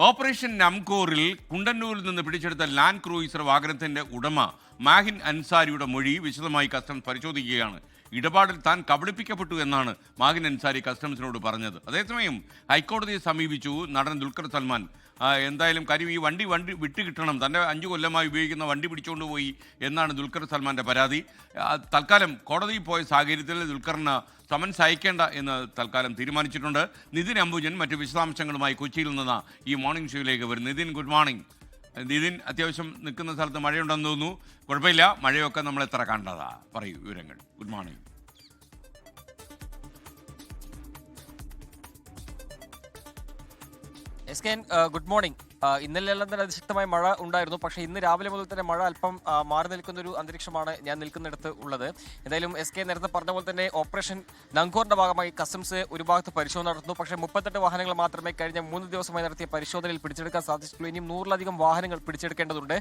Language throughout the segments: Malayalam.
ഓപ്പറേഷൻ നംകോറിൽ കുണ്ടന്നൂരിൽ നിന്ന് പിടിച്ചെടുത്ത ലാൻഡ് ക്രൂയിസർ വാഹനത്തിന്റെ ഉടമ മാഹിൻ അൻസാരിയുടെ മൊഴി വിശദമായി കസ്റ്റംസ് പരിശോധിക്കുകയാണ്. ഇടപാടിൽ താൻ കബളിപ്പിക്കപ്പെട്ടു എന്നാണ് മാഹിൻ അൻസാരി കസ്റ്റംസിനോട് പറഞ്ഞത്. അതേസമയം ഹൈക്കോടതിയെ സമീപിച്ചു നടൻ ദുൽഖർ സൽമാൻ. എന്തായാലും കാര്യം ഈ വണ്ടി വിട്ടുകിട്ടണം, തൻ്റെ 5 കൊല്ലമായി ഉപയോഗിക്കുന്ന വണ്ടി പിടിച്ചുകൊണ്ട് പോയി എന്നാണ് ദുൽഖർ സൽമാൻ്റെ പരാതി. തൽക്കാലം കോടതിയിൽ പോയ സാഹചര്യത്തിൽ ദുൽഖറിന് സമൻസ് അയക്കേണ്ട എന്ന് തൽക്കാലം തീരുമാനിച്ചിട്ടുണ്ട്. നിതിൻ അംബുജൻ മറ്റു വിശദാംശങ്ങളുമായി കൊച്ചിയിൽ നിന്ന് ഈ മോർണിംഗ് ഷോയിലേക്ക് വരും. Nitin, good morning. നിതിൻ, അത്യാവശ്യം നിൽക്കുന്ന സ്ഥലത്ത് മഴയുണ്ടെന്ന് തോന്നുന്നു. കുഴപ്പമില്ല, മഴയൊക്കെ നമ്മൾ എത്ര കണ്ടതാ, പറയൂ വിവരങ്ങൾ. Good morning. Good morning. ഇന്നലെല്ലാം തന്നെ അതിശക്തമായ മഴ ഉണ്ടായിരുന്നു. പക്ഷേ ഇന്ന് രാവിലെ മുതൽ തന്നെ മഴ അല്പം മാറി നിൽക്കുന്ന ഒരു അന്തരീക്ഷമാണ് ഞാൻ നിൽക്കുന്നിടത്ത് ഉള്ളത്. എന്തായാലും നേരത്തെ പറഞ്ഞ പോലെ തന്നെ ഓപ്പറേഷൻ നംകോറിന്റെ ഭാഗമായി കസ്റ്റംസ് ഒരു ഭാഗത്ത് പരിശോധന നടത്തുന്നു. പക്ഷേ 38 വാഹനങ്ങൾ മാത്രമേ കഴിഞ്ഞ 3 ദിവസമായി നടത്തിയ പരിശോധനയിൽ പിടിച്ചെടുക്കാൻ സാധിച്ചിട്ടുള്ളൂ. ഇനിയും 100-ലധികം വാഹനങ്ങൾ പിടിച്ചെടുക്കേണ്ടതുണ്ട്.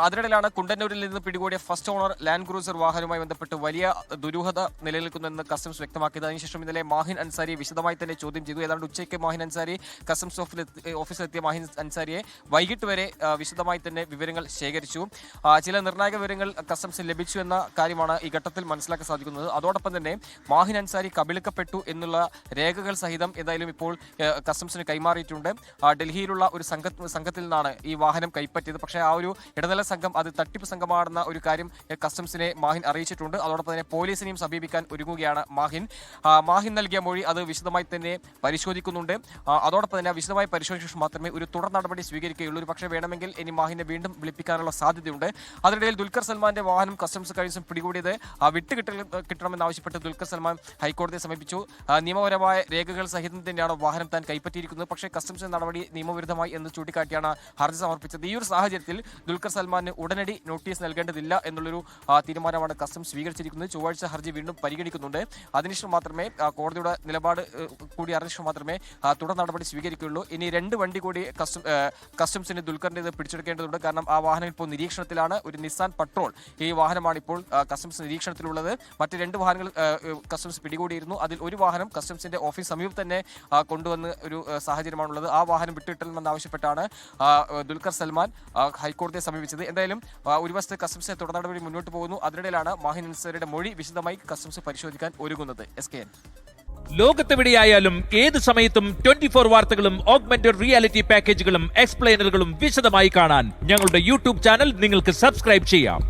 അതിനിടയിലാണ് കുണ്ടന്നൂരിൽ നിന്ന് പിടികൂടിയ ഫസ്റ്റ് ഓണർ ലാൻഡ് ക്രൂസർ വാഹനവുമായി ബന്ധപ്പെട്ട് വലിയ ദുരൂഹത നിലനിൽക്കുന്നുവെന്ന് കസ്റ്റംസ് വ്യക്തമാക്കിയത്. അതിനുശേഷം ഇന്നലെ മാഹിൻ അൻസാരിയെ വിശദമായി തന്നെ ചോദ്യം ചെയ്തു. ഏതാണ്ട് ഉച്ചയ്ക്ക് മാഹിൻ അൻസാരി കസ്റ്റംസ് ഓഫീസിലെത്തിയ മാഹിൻ അൻസാരി വൈകിട്ട് വരെ വിശദമായി തന്നെ വിവരങ്ങൾ ശേഖരിച്ചു. ചില നിർണായക വിവരങ്ങൾ കസ്റ്റംസിന് ലഭിച്ചു എന്ന കാര്യമാണ് ഈ ഘട്ടത്തിൽ മനസ്സിലാക്കാൻ സാധിക്കുന്നത്. അതോടൊപ്പം തന്നെ മാഹിൻ അൻസാരി കബളിക്കപ്പെട്ടു എന്നുള്ള രേഖകൾ സഹിതം എന്തായാലും ഇപ്പോൾ കസ്റ്റംസിന് കൈമാറിയിട്ടുണ്ട്. ഡൽഹിയിലുള്ള ഒരു സംഘത്തിൽ നിന്നാണ് ഈ വാഹനം കൈപ്പറ്റിയത്. പക്ഷേ ആ ഒരു ഇടനില സംഘം അത് തട്ടിപ്പ് സംഘമാണെന്ന ഒരു കാര്യം കസ്റ്റംസിനെ മാഹിൻ അറിയിച്ചിട്ടുണ്ട്. അതോടൊപ്പം തന്നെ പോലീസിനെയും സമീപിക്കാൻ ഒരുങ്ങുകയാണ് മാഹിൻ നൽകിയ മൊഴി അത് വിശദമായി തന്നെ പരിശോധിക്കുന്നുണ്ട്. അതോടൊപ്പം തന്നെ വിശദമായി പരിശോധിച്ച ശേഷം മാത്രമേ ഒരു തുടർ നടപടി സ്വീകരിക്കുകയുള്ളൂ. പക്ഷേ വേണമെങ്കിൽ ഇനി മാഹിനെ വീണ്ടും വിളിപ്പിക്കാനുള്ള സാധ്യതയുണ്ട്. അതിനിടയിൽ ദുൽഖർ സൽമാന്റെ വാഹനം കസ്റ്റംസ് കഴിഞ്ഞ ദിവസം പിടികൂടിയത് കിട്ടണമെന്നാവശ്യപ്പെട്ട് ദുൽഖർ സൽമാൻ ഹൈക്കോടതിയെ സമീപിച്ചു. നിയമപരമായ രേഖകൾ സഹിതം തന്നെയാണ് വാഹനം താൻ കൈപ്പറ്റിയിരിക്കുന്നത്. പക്ഷേ കസ്റ്റംസ് നടപടി നിയമവിരുദ്ധമായി എന്ന് ചൂണ്ടിക്കാട്ടിയാണ് ഹർജി സമർപ്പിച്ചത്. ഈ ഒരു സാഹചര്യത്തിൽ ദുൽഖർ സൽമാന് ഉടനടി നോട്ടീസ് നൽകേണ്ടതില്ല എന്നുള്ളൊരു തീരുമാനമാണ് കസ്റ്റംസ് സ്വീകരിച്ചിരിക്കുന്നത്. ചൊവ്വാഴ്ച ഹർജി വീണ്ടും പരിഗണിക്കുന്നുണ്ട്. അതിനുശേഷം മാത്രമേ കോടതിയുടെ നിലപാട് കൂടി അറിഞ്ഞ ശേഷം മാത്രമേ തുടർ നടപടി സ്വീകരിക്കുകയുള്ളൂ. ഇനി 2 വണ്ടി കൂടി കസ്റ്റംസിന് ദുൽഖറിന്റെ പിടിച്ചെടുക്കേണ്ടതുണ്ട്. കാരണം ആ വാഹനം ഇപ്പോൾ നിരീക്ഷണത്തിലാണ്. ഒരു നിസാൻ പട്രോൾ ഈ വാഹനമാണ് ഇപ്പോൾ കസ്റ്റംസ് നിരീക്ഷണത്തിലുള്ളത്. മറ്റ് 2 വാഹനങ്ങൾ കസ്റ്റംസ് പിടികൂടിയിരുന്നു. അതിൽ ഒരു വാഹനം കസ്റ്റംസിന്റെ ഓഫീസ് സമീപം തന്നെ കൊണ്ടുവന്ന് ഒരു സാഹചര്യമാണുള്ളത്. ആ വാഹനം വിട്ടുകിട്ടണമെന്നാവശ്യപ്പെട്ടാണ് ദുൽഖർ സൽമാൻ ഹൈക്കോടതിയെ സമീപിച്ചത്. എന്തായാലും ഒരു വശത്ത് കസ്റ്റംസിന്റെ തുടർ നടപടി മുന്നോട്ട് പോകുന്നു. അതിനിടയിലാണ് മാഹിൻ അൻസാരിയുടെ മൊഴി വിശദമായി കസ്റ്റംസ് പരിശോധിക്കാൻ ഒരുങ്ങുന്നത്. SKN. ലോകത്തെവിടെയായാലും ഏത് സമയത്തും 24 വാർത്തകളും ഓഗ്മെന്റഡ് റിയാലിറ്റി പാക്കേജുകളും എക്സ്പ്ലെയിനറുകളും വിശദമായി കാണാൻ ഞങ്ങളുടെ യൂട്യൂബ് ചാനൽ നിങ്ങൾക്ക് സബ്സ്ക്രൈബ് ചെയ്യാം.